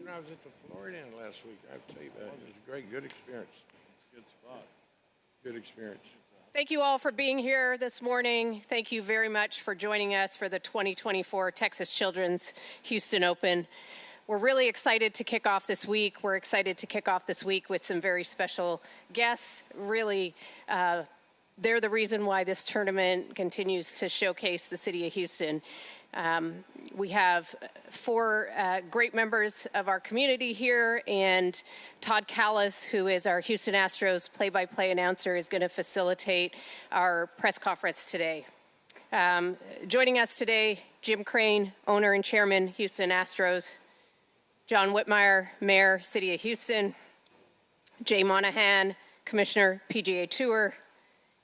I was at the Florida Inn last week. I have to tell you, it was a great, good experience. It's a good spot. Good experience. Thank you all for being here this morning. Thank you very much for joining us for the 2024 Texas Children's Houston Open. We're really excited to kick off this week. We're excited to kick off this week with some very special guests. Really, they're the reason why this tournament continues to showcase the city of Houston. We have four great members of our community here, and Todd Callis, who is our Houston Astros play-by-play announcer, is going to facilitate our press conference today. Joining us today, Jim Crane, owner and chairman, Houston Astros; John Whitmire, mayor, City of Houston; Jay Monahan, commissioner, PGA Tour;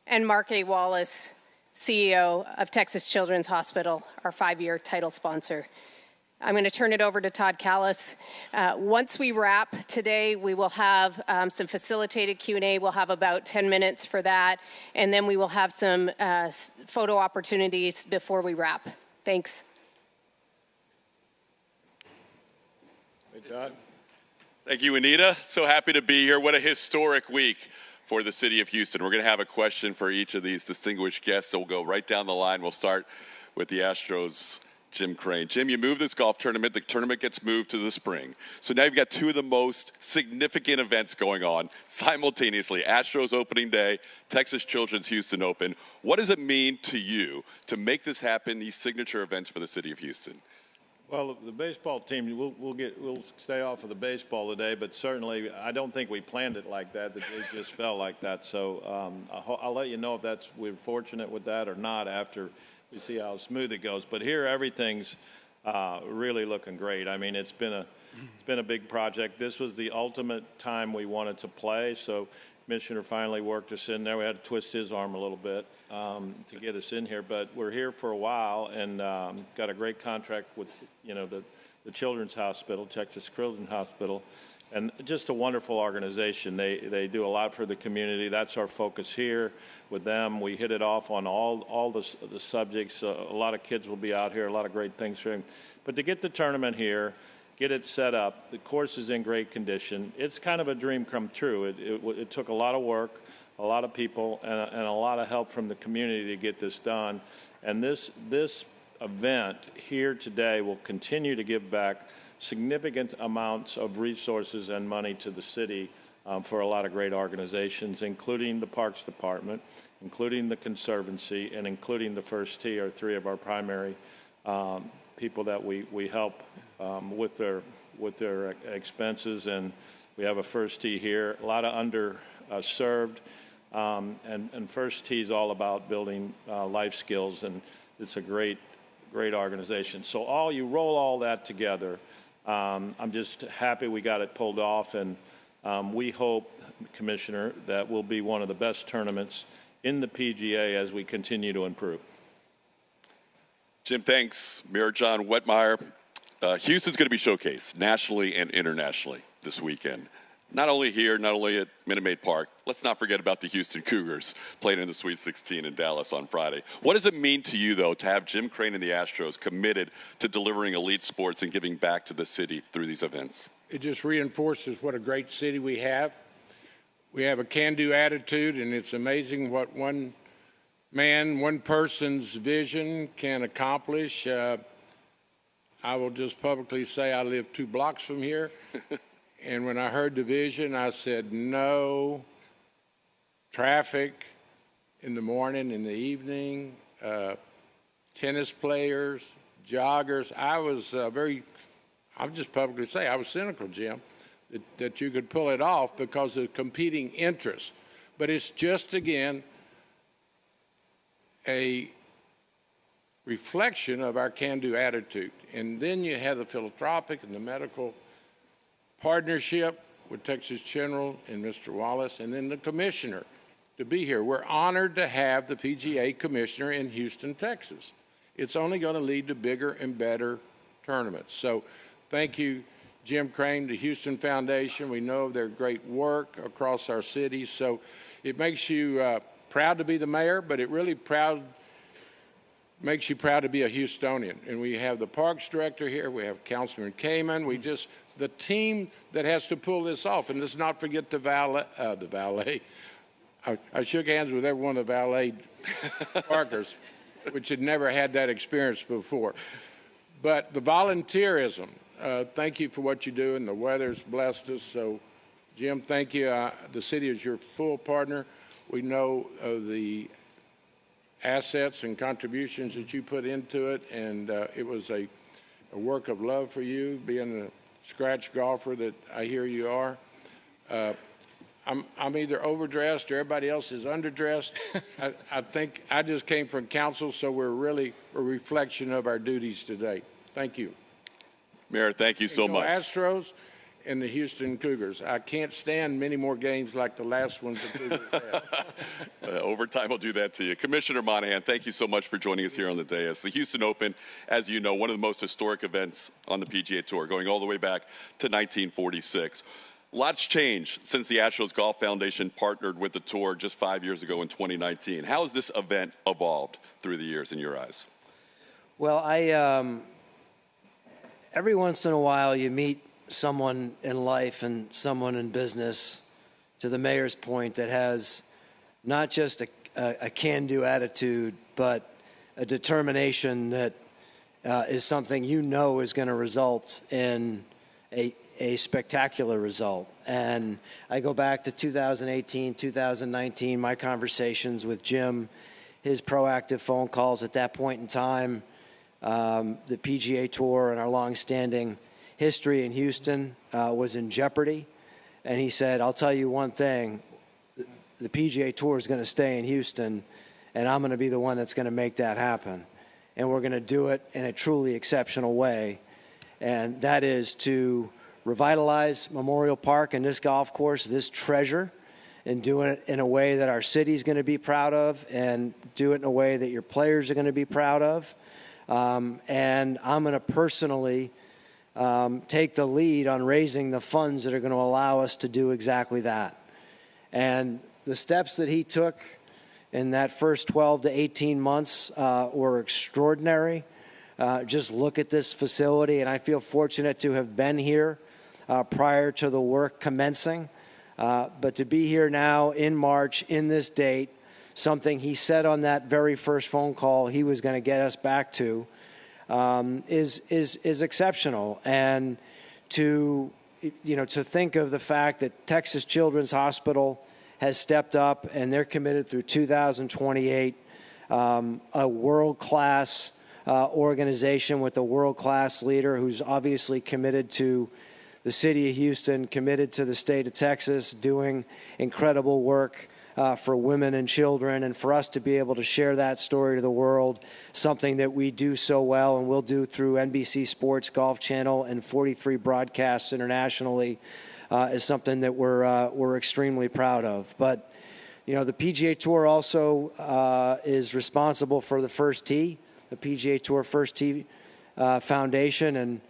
and Mark A. Wallace, CEO of Texas Children's Hospital, our 5-year title sponsor. I'm going to turn it over to Todd Callis. Once we wrap today, we will have some facilitated Q&A. We'll have about 10 minutes for that, and then we will have some photo opportunities before we wrap. Thanks. Hey, Todd. Thank you, Anita. So happy to be here. What a historic week for the city of Houston. We're going to have a question for each of these distinguished guests, so we'll go right down the line. We'll start with the Astros' Jim Crane. Jim, you moved this golf tournament. The tournament gets moved to the spring. So now you've got two of the most significant events going on simultaneously: Astros opening day, Texas Children's Houston Open. What does it mean to you to make this happen, these signature events for the city of Houston? Well, the baseball team, we'll stay off of the baseball today, but certainly I don't think we planned it like that. It just felt like that. So I'll let you know if we're fortunate with that or not after we see how smooth it goes. But here, everything's really looking great. I mean, it's been a big project. This was the ultimate time we wanted to play. So Commissioner finally worked us in there. We had to twist his arm a little bit to get us in here, but we're here for a while and got a great contract with the Children's Hospital, Texas Children's Hospital, and just a wonderful organization. They do a lot for the community. That's our focus here with them. We hit it off on all the subjects. A lot of kids will be out here, a lot of great things for them. But to get the tournament here, get it set up, the course is in great condition. It's kind of a dream come true. It took a lot of work, a lot of people, and a lot of help from the community to get this done. And this event here today will continue to give back significant amounts of resources and money to the city for a lot of great organizations, including the Parks Department, including the Conservancy, and including the First Tee, are three of our primary people that we help with their expenses. And we have a First Tee here, a lot of underserved, and First Tee is all about building life skills, and it's a great organization. So you roll all that together. I'm just happy we got it pulled off, and we hope, Commissioner, that will be one of the best tournaments in the PGA as we continue to improve. Jim, thanks. Mayor John Whitmire. Houston's going to be showcased nationally and internationally this weekend. Not only here, not only at Minute Maid Park. Let's not forget about the Houston Cougars playing in the Sweet 16 in Dallas on Friday. What does it mean to you, though, to have Jim Crane and the Astros committed to delivering elite sports and giving back to the city through these events? It just reinforces what a great city we have. We have a can-do attitude, and it's amazing what one person's vision can accomplish. I will just publicly say I live 2 blocks from here. And when I heard the vision, I said, no traffic in the morning, in the evening, tennis players, joggers. I'll just publicly say I was cynical, Jim, that you could pull it off because of competing interests. But it's just, again, a reflection of our can-do attitude. And then you have the philanthropic and the medical partnership with Texas General and Mr. Wallace, and then the commissioner to be here. We're honored to have the PGA commissioner in Houston, Texas. It's only going to lead to bigger and better tournaments. So thank you, Jim Crane, the Houston Foundation. We know their great work across our city. So it makes you proud to be the mayor, but it really makes you proud to be a Houstonian. And we have the Parks Director here. We have Councilman Kamen. We just the team that has to pull this off. And let's not forget the valet. I shook hands with every one of the valet parkers, which had never had that experience before. But the volunteerism, thank you for what you do, and the weather's blessed us. So, Jim, thank you. The city is your full partner. We know the assets and contributions that you put into it, and it was a work of love for you, being a scratch golfer that I hear you are. I'm either overdressed or everybody else is underdressed. I think I just came from council, so we're really a reflection of our duties today. Thank you. Mayor, thank you so much. Astros and the Houston Cougars. I can't stand many more games like the last ones the Cougars had. Overtime will do that to you. Commissioner Monahan, thank you so much for joining us here on the dais. The Houston Open, as you know, one of the most historic events on the PGA Tour, going all the way back to 1946. Lots changed since the Astros Golf Foundation partnered with the tour just 5 years ago in 2019. How has this event evolved through the years in your eyes? Well, every once in a while you meet someone in life and someone in business, to the mayor's point, that has not just a can-do attitude, but a determination that is something you know is going to result in a spectacular result. And I go back to 2018, 2019, my conversations with Jim, his proactive phone calls at that point in time, the PGA Tour and our long-standing history in Houston was in jeopardy. And he said, I'll tell you one thing, the PGA Tour is going to stay in Houston, and I'm going to be the one that's going to make that happen. And we're going to do it in a truly exceptional way. And that is to revitalize Memorial Park and this golf course, this treasure, and do it in a way that our city is going to be proud of, and do it in a way that your players are going to be proud of. And I'm going to personally take the lead on raising the funds that are going to allow us to do exactly that. And the steps that he took in that first 12 to 18 months were extraordinary. Just look at this facility, and I feel fortunate to have been here prior to the work commencing. But to be here now in March, in this date, something he said on that very first phone call he was going to get us back to, is exceptional. And to think of the fact that Texas Children's Hospital has stepped up and they're committed through 2028, a world-class organization with a world-class leader who's obviously committed to the city of Houston, committed to the state of Texas, doing incredible work for women and children, and for us to be able to share that story to the world, something that we do so well and will do through NBC Sports, Golf Channel, and 43 broadcasts internationally, is something that we're extremely proud of. But, the PGA Tour also is responsible for the First Tee, the PGA Tour First Tee Foundation, and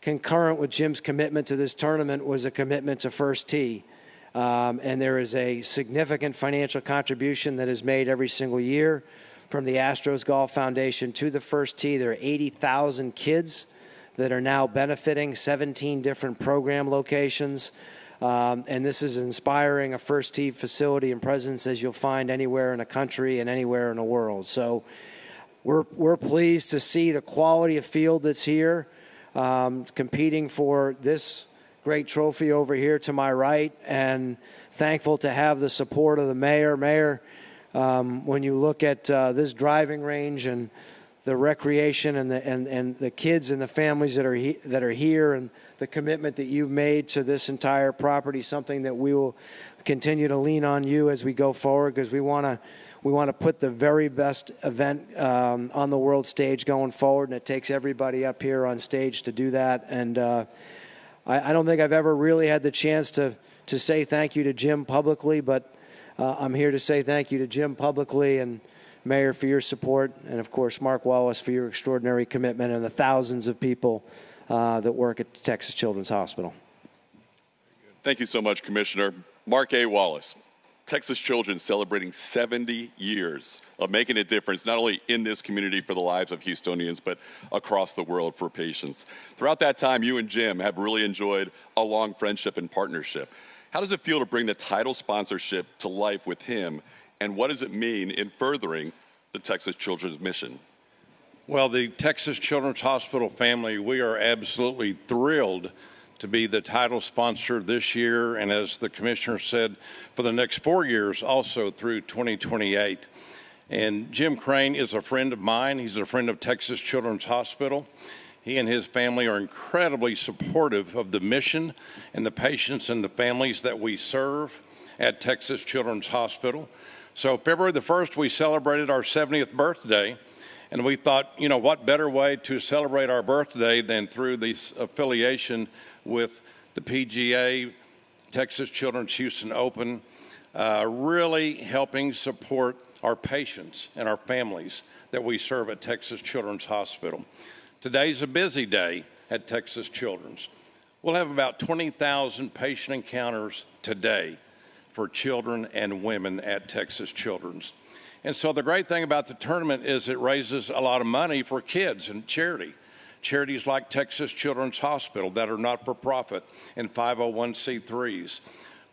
concurrent with Jim's commitment to this tournament was a commitment to First Tee. And there is a significant financial contribution that is made every single year from the Astros Golf Foundation to the First Tee. There are 80,000 kids that are now benefiting 17 different program locations. And this is inspiring a First Tee facility and presence as you'll find anywhere in the country and anywhere in the world. So we're pleased to see the quality of field that's here, competing for this great trophy over here to my right, and thankful to have the support of the mayor. Mayor, when you look at this driving range and the recreation and the kids and the families that are here, and the commitment that you've made to this entire property, something that we will continue to lean on you as we go forward, because we want to put the very best event on the world stage going forward, and it takes everybody up here on stage to do that. And I don't think I've ever really had the chance to say thank you to Jim publicly, but I'm here to say thank you to Jim publicly, and Mayor, for your support, and of course Mark Wallace for your extraordinary commitment, and the thousands of people that work at Texas Children's Hospital. Thank you so much, Commissioner. Mark A. Wallace, Texas Children's celebrating 70 years of making a difference, not only in this community for the lives of Houstonians, but across the world for patients. Throughout that time, you and Jim have really enjoyed a long friendship and partnership. How does it feel to bring the title sponsorship to life with him, and what does it mean in furthering the Texas Children's mission? Well, the Texas Children's Hospital family, we are absolutely thrilled to be the title sponsor this year, and as the commissioner said, for the next 4 years, also through 2028. And Jim Crane is a friend of mine. He's a friend of Texas Children's Hospital. He and his family are incredibly supportive of the mission and the patients and the families that we serve at Texas Children's Hospital. So February the 1st, we celebrated our 70th birthday, and we thought, you know, what better way to celebrate our birthday than through this affiliation with the PGA, Texas Children's Houston Open, really helping support our patients and our families that we serve at Texas Children's Hospital. Today's a busy day at Texas Children's. We'll have about 20,000 patient encounters today for children and women at Texas Children's. And so the great thing about the tournament is it raises a lot of money for kids and charity. Charities like Texas Children's Hospital that are not-for-profit and 501c3s.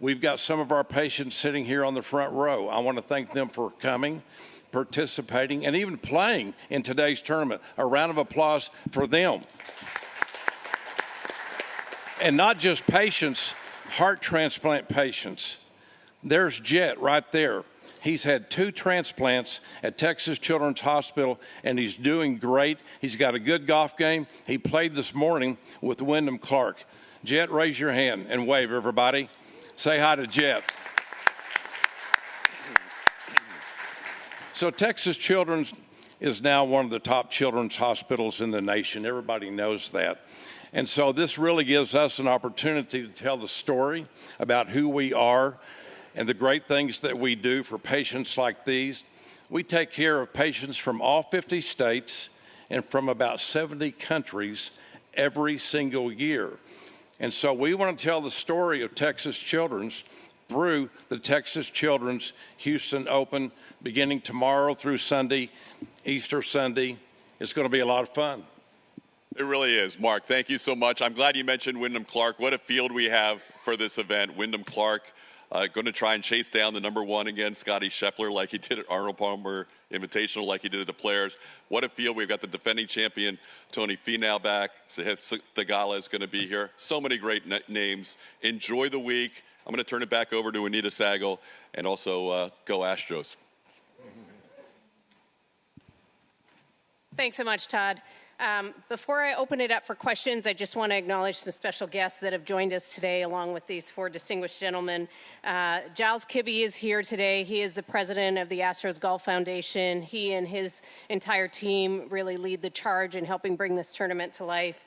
We've got some of our patients sitting here on the front row. I want to thank them for coming, participating, and even playing in today's tournament. A round of applause for them. And not just patients, heart transplant patients. There's Jet right there. He's had 2 transplants at Texas Children's Hospital, and he's doing great. He's got a good golf game. He played this morning with Wyndham Clark. Jet, raise your hand and wave, everybody. Say hi to Jet. So Texas Children's is now one of the top children's hospitals in the nation. Everybody knows that. And so this really gives us an opportunity to tell the story about who we are and the great things that we do for patients like these. We take care of patients from all 50 states and from about 70 countries every single year. And so we want to tell the story of Texas Children's through the Texas Children's Houston Open, beginning tomorrow through Sunday, Easter Sunday. It's going to be a lot of fun. It really is. Mark, thank you so much. I'm glad you mentioned Wyndham Clark. What a field we have for this event. Wyndham Clark going to try and chase down the ` again, Scotty Scheffler, like he did at Arnold Palmer Invitational, like he did at the Players. What a field. We've got the defending champion, Tony Finau, back. Sahith Theegala is going to be here. So many great names. Enjoy the week. I'm going to turn it back over to Anita Sagal, and also go Astros. Thanks so much, Todd. Before I open it up for questions, I just want to acknowledge some special guests that have joined us today, along with these 4 distinguished gentlemen. Giles Kibbe is here today. He is the president of the Astros Golf Foundation. He and his entire team really lead the charge in helping bring this tournament to life.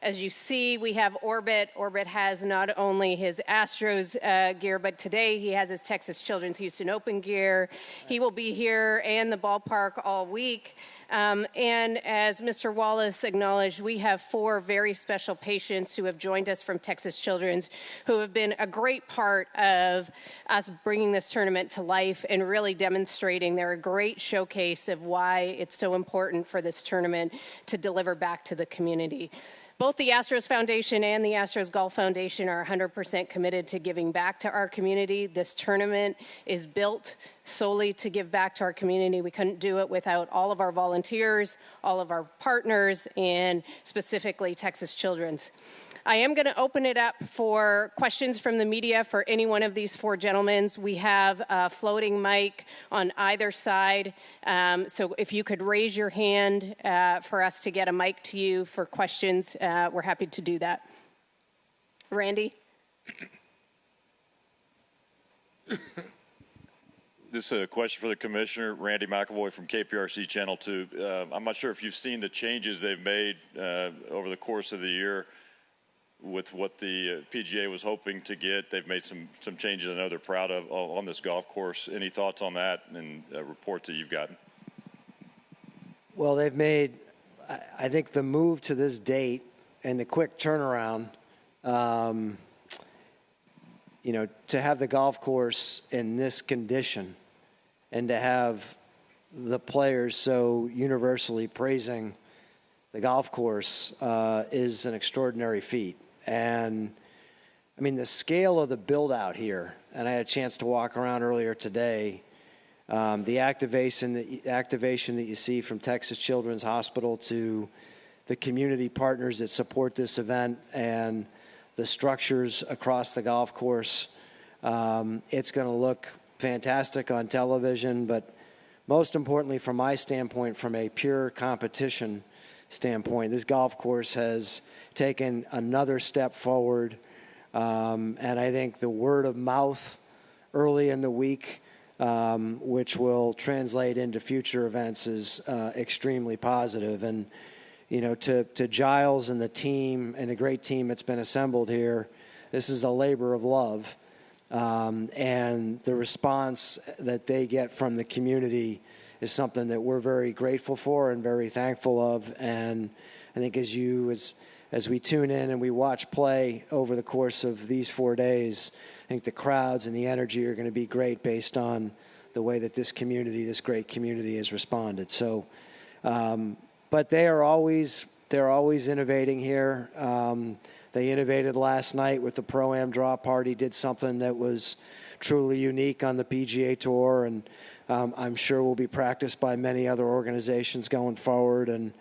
As you see, we have Orbit. Orbit has not only his Astros gear, but today he has his Texas Children's Houston Open gear. He will be here and the ballpark all week. And as Mr. Wallace acknowledged, we have 4 very special patients who have joined us from Texas Children's who have been a great part of us bringing this tournament to life and really demonstrating. They're a great showcase of why it's so important for this tournament to deliver back to the community. Both the Astros Foundation and the Astros Golf Foundation are 100% committed to giving back to our community. This tournament is built solely to give back to our community. We couldn't do it without all of our volunteers, all of our partners, and specifically Texas Children's. I am going to open it up for questions from the media for any one of these 4 gentlemen. We have a floating mic on either side, so if you could raise your hand for us to get a mic to you for questions, we're happy to do that. Randy? This is a question for the commissioner, Randy McEvoy from KPRC Channel 2. I'm not sure if you've seen the changes they've made over the course of the year with what the PGA was hoping to get. They've made some changes I know they're proud of on this golf course. Any thoughts on that and reports that you've gotten? Well, they've made, I think, the move to this date and the quick turnaround, to have the golf course in this condition and to have the players so universally praising the golf course is an extraordinary feat. And I mean, the scale of the build out here, and I had a chance to walk around earlier today, the activation that you see from Texas Children's Hospital to the community partners that support this event and the structures across the golf course, it's going to look fantastic on television, but most importantly, from my standpoint, from a pure competition standpoint, this golf course has taken another step forward. And I think the word of mouth early in the week, which will translate into future events, is extremely positive. And, to Giles and the team and the great team that's been assembled here, this is a labor of love. And the response that they get from the community is something that we're very grateful for and very thankful of. And I think as we tune in and we watch play over the course of these 4 days, I think the crowds and the energy are going to be great based on the way that this great community has responded. So, but they're always innovating here. They innovated last night with the Pro-Am Draw Party, did something that was truly unique on the PGA Tour, and I'm sure will be practiced by many other organizations going forward. And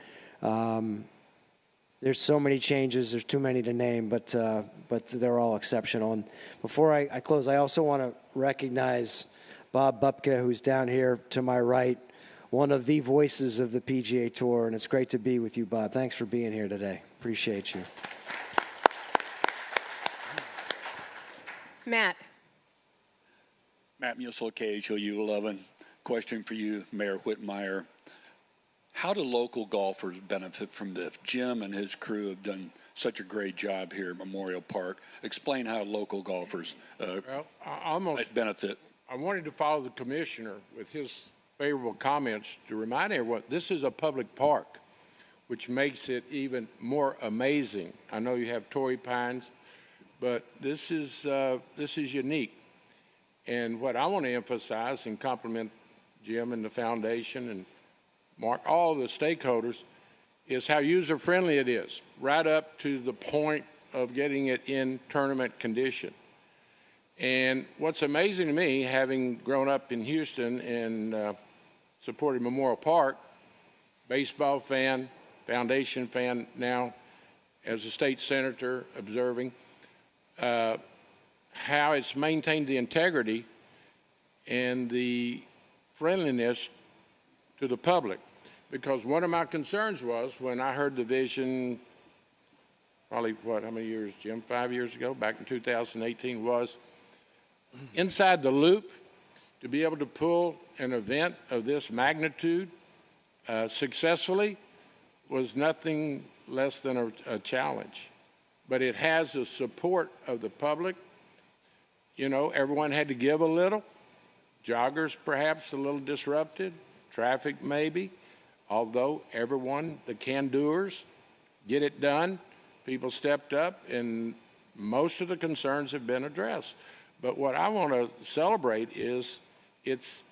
there's so many changes, there's too many to name, but they're all exceptional. And before I close, I also want to recognize Bob Bupka, who's down here to my right, one of the voices of the PGA Tour, and it's great to be with you, Bob. Thanks for being here today. Appreciate you. Matt. Matt Musil, KHOU 11. Question for you, Mayor Whitmire. How do local golfers benefit from this? Jim and his crew have done such a great job here at Memorial Park. Explain how local golfers benefit. I wanted to follow the commissioner with his favorable comments to remind everyone this is a public park, which makes it even more amazing. I know you have Torrey Pines, but this is unique. And what I want to emphasize and compliment Jim and the foundation and Mark, all the stakeholders, is how user-friendly it is, right up to the point of getting it in tournament condition. And what's amazing to me, having grown up in Houston and supported Memorial Park, baseball fan, foundation fan now, as a state senator observing, how it's maintained the integrity and the friendliness to the public. Because one of my concerns was when I heard the vision, probably how many years, Jim, 5 years ago, back in 2018, was inside the loop to be able to pull an event of this magnitude successfully was nothing less than a challenge. But it has the support of the public. Everyone had to give a little. Joggers perhaps a little disrupted. Traffic maybe. Although everyone, the can-doers, get it done. People stepped up, and most of the concerns have been addressed. But what I want to celebrate is it's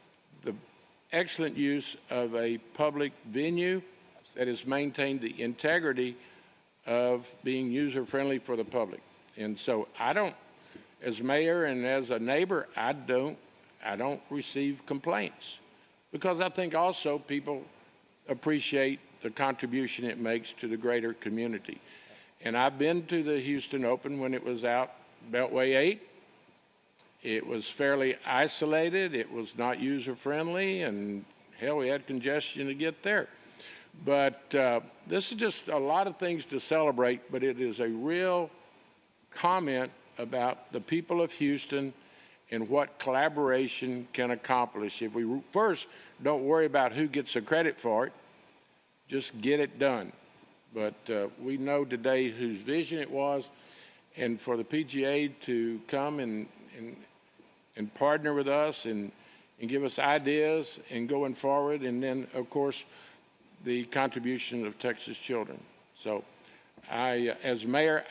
the excellent use of a public venue that has maintained the integrity of being user-friendly for the public. And so as mayor and as a neighbor, I don't receive complaints, because I think also people appreciate the contribution it makes to the greater community. And I've been to the Houston Open when it was out Beltway 8. It was fairly isolated. It was not user-friendly, and hell, we had congestion to get there. But this is just a lot of things to celebrate, but it is a real comment about the people of Houston and what collaboration can accomplish. If we first don't worry about who gets the credit for it, just get it done. But we know today whose vision it was, and for the PGA to come and partner with us and give us ideas and going forward, and then, of course, the contribution of Texas children. So as mayor,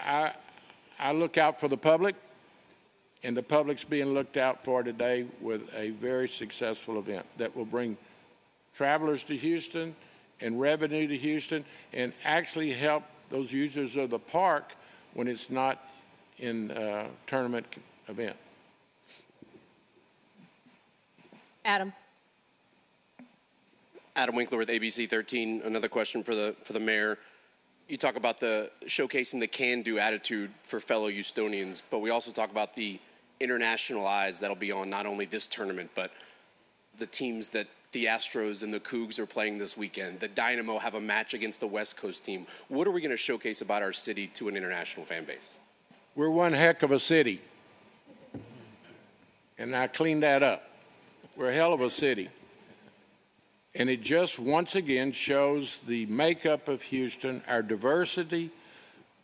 I look out for the public. and the public's being looked out for today with a very successful event that will bring travelers to Houston and revenue to Houston and actually help those users of the park when it's not in a tournament event. Adam. Adam Winkler with ABC 13. Another question for the mayor. You talk about the showcasing the can-do attitude for fellow Houstonians, but we also talk about the international eyes that'll be on not only this tournament, but the teams that the Astros and the Cougs are playing this weekend. The Dynamo have a match against the West Coast team. What are we going to showcase about our city to an international fan base? We're one heck of a city, and I cleaned that up. We're a hell of a city. And it just once again shows the makeup of Houston, our diversity,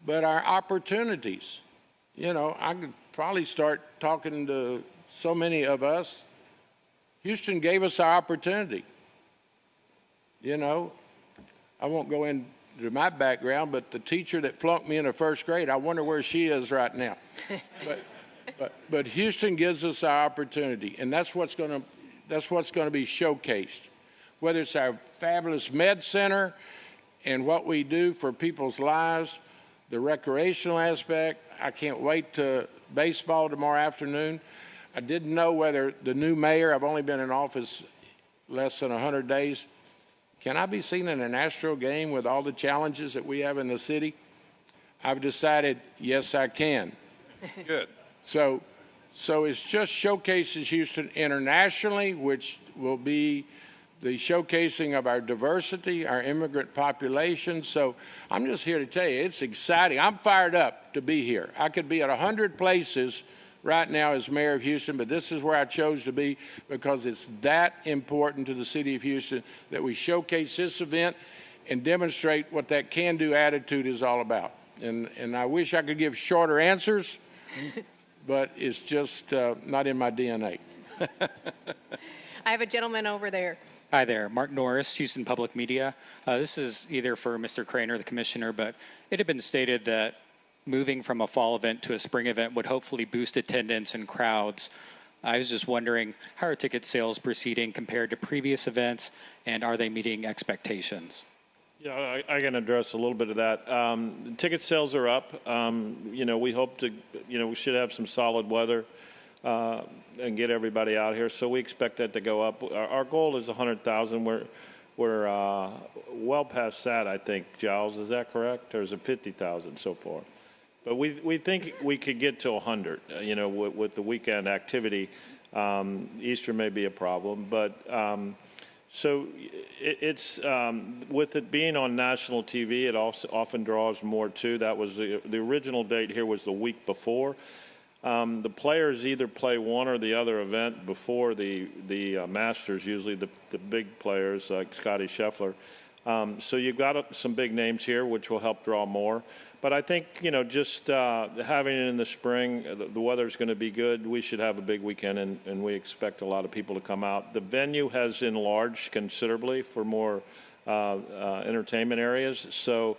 but our opportunities. You know, I could probably start talking to so many of us. Houston gave us our opportunity. You know, I won't go into my background, but the teacher that flunked me in the first grade, I wonder where she is right now. But Houston gives us our opportunity, and that's what's going to be showcased. Whether it's our fabulous med center and what we do for people's lives, the recreational aspect. I can't wait to baseball tomorrow afternoon. I didn't know whether the new mayor, I've only been in office less than 100 days, can I be seen in an Astro game with all the challenges that we have in the city? I've decided, yes, I can. Good. So it's just showcases Houston internationally, which will be the showcasing of our diversity, our immigrant population. So I'm just here to tell you, it's exciting. I'm fired up to be here. I could be at 100 places right now as mayor of Houston, but this is where I chose to be because it's that important to the city of Houston that we showcase this event and demonstrate what that can-do attitude is all about. And I wish I could give shorter answers, but it's just not in my DNA. I have a gentleman over there. Hi there, Mark Norris, Houston Public Media. This is either for Mr. Crane or the commissioner, but it had been stated that moving from a fall event to a spring event would hopefully boost attendance and crowds. I was just wondering, how are ticket sales proceeding compared to previous events, and are they meeting expectations? Yeah, I can address a little bit of that. Ticket sales are up. We hope to, we should have some solid weather and get everybody out here. So we expect that to go up. Our goal is 100,000. We're well past that, I think, Giles. Is that correct? Or is it 50,000 so far? But we think we could get to 100, with the weekend activity. Easter may be a problem, but so it's with it being on national TV, it also often draws more too. That was the original date here was the week before. The players either play one or the other event before the Masters, usually the big players like Scotty Scheffler. So you've got some big names here, which will help draw more. But I think, just having it in the spring, the weather's going to be good. We should have a big weekend, and we expect a lot of people to come out. The venue has enlarged considerably for more entertainment areas. So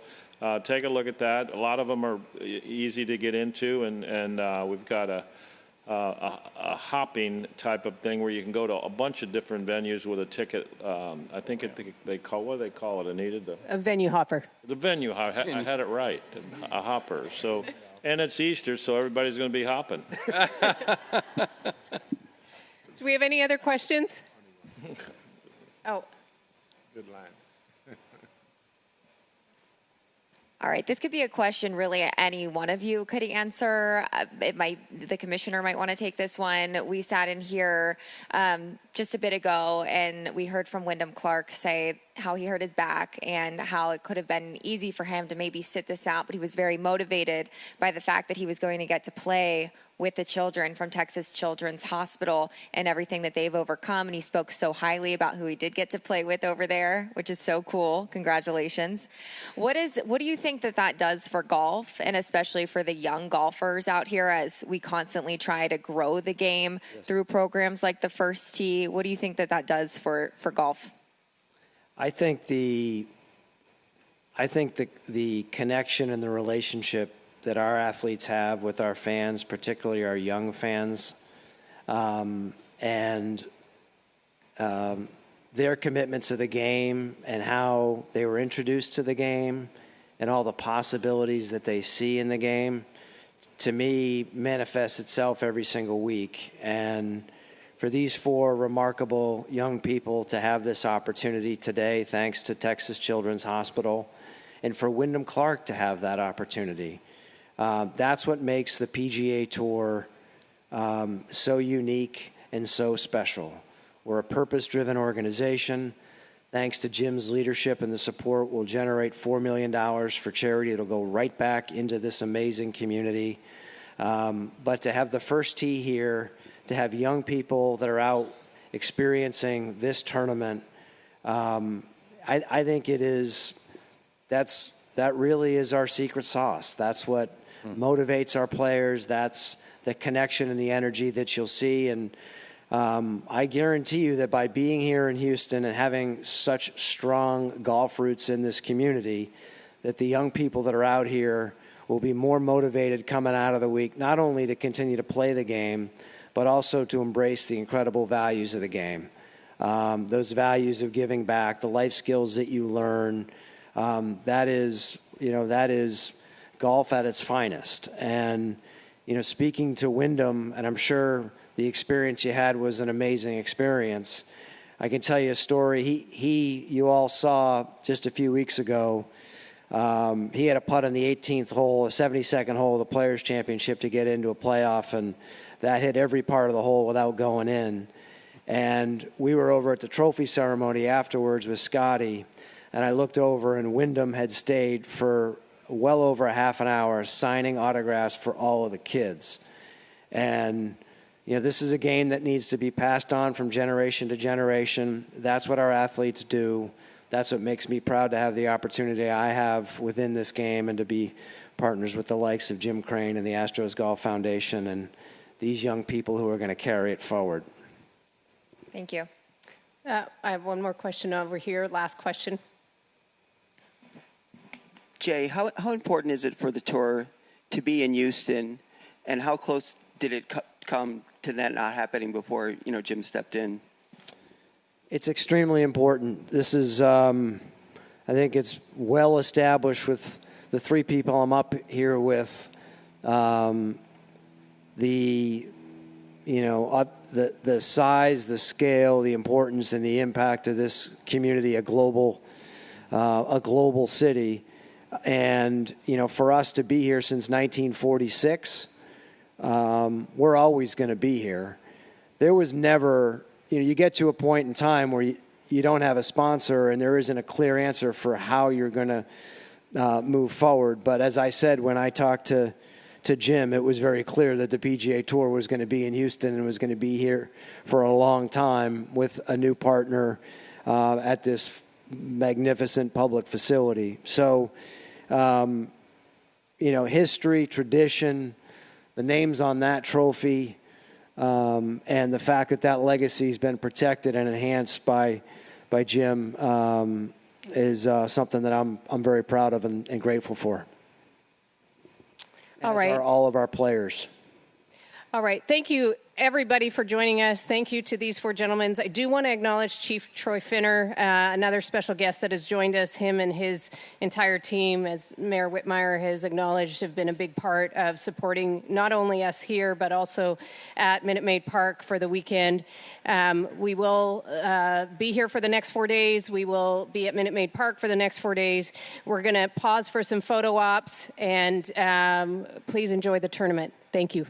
take a look at that. A lot of them are easy to get into, and we've got a hopping type of thing where you can go to a bunch of different venues with a ticket. I think they call it, Anita? A venue hopper. The venue. I had it right. A hopper. So, and it's Easter, so everybody's going to be hopping. Do we have any other questions? Oh. Good line. All right, this could be a question really any one of you could answer. The commissioner might want to take this one. We sat in here just a bit ago and we heard from Wyndham Clark say how he hurt his back and how it could have been easy for him to maybe sit this out, but he was very motivated by the fact that he was going to get to play with the children from Texas Children's Hospital and everything that they've overcome. And he spoke so highly about who he did get to play with over there, which is so cool. Congratulations. What do you think that does for golf, and especially for the young golfers out here as we constantly try to grow the game through programs like the First Tee? What do you think that does for golf? I think the connection and the relationship that our athletes have with our fans, particularly our young fans, and their commitment to the game and how they were introduced to the game and all the possibilities that they see in the game, to me, manifests itself every single week. And for these 4 remarkable young people to have this opportunity today, thanks to Texas Children's Hospital, and for Wyndham Clark to have that opportunity, that's what makes the PGA Tour so unique and so special. We're a purpose-driven organization. Thanks to Jim's leadership and the support, we'll generate $4 million for charity. It'll go right back into this amazing community. But to have the first tee here, to have young people that are out experiencing this tournament, I think that really is our secret sauce. That's what motivates our players. That's the connection and the energy that you'll see. And I guarantee you that by being here in Houston and having such strong golf roots in this community, that the young people that are out here will be more motivated coming out of the week, not only to continue to play the game, but also to embrace the incredible values of the game. Those values of giving back, the life skills that you learn, that is golf at its finest. And, speaking to Wyndham, and I'm sure the experience you had was an amazing experience, I can tell you a story. You all saw just a few weeks ago, he had a putt on the 18th hole, a 72nd hole of the Players' Championship to get into a playoff, and that hit every part of the hole without going in. And we were over at the trophy ceremony afterwards with Scotty, and I looked over, and Wyndham had stayed for well over a half an hour signing autographs for all of the kids. And this is a game that needs to be passed on from generation to generation. That's what our athletes do. That's what makes me proud to have the opportunity I have within this game and to be partners with the likes of Jim Crane and the Astros Golf Foundation and these young people who are going to carry it forward. Thank you. I have one more question over here. Last question. Jay, how important is it for the tour to be in Houston, and how close did it come to that not happening before Jim stepped in? It's extremely important. This is, I think it's well established with the 3 people I'm up here with. The size, the scale, the importance, and the impact of this community, a global city. And, for us to be here since 1946, we're always going to be here. There was never, you get to a point in time where you don't have a sponsor and there isn't a clear answer for how you're going to move forward. But as I said, when I talked to Jim, it was very clear that the PGA Tour was going to be in Houston and was going to be here for a long time with a new partner at this magnificent public facility. So, history, tradition, the names on that trophy, and the fact that legacy has been protected and enhanced by Jim is something that I'm very proud of and grateful for. All right. Are all of our players. All right. Thank you, everybody, for joining us. Thank you to these 4 gentlemen. I do want to acknowledge Chief Troy Finner, another special guest that has joined us. Him and his entire team, as Mayor Whitmire has acknowledged, have been a big part of supporting not only us here, but also at Minute Maid Park for the weekend. We will be here for the next 4 days. We will be at Minute Maid Park for the next 4 days. We're going to pause for some photo ops, and please enjoy the tournament. Thank you.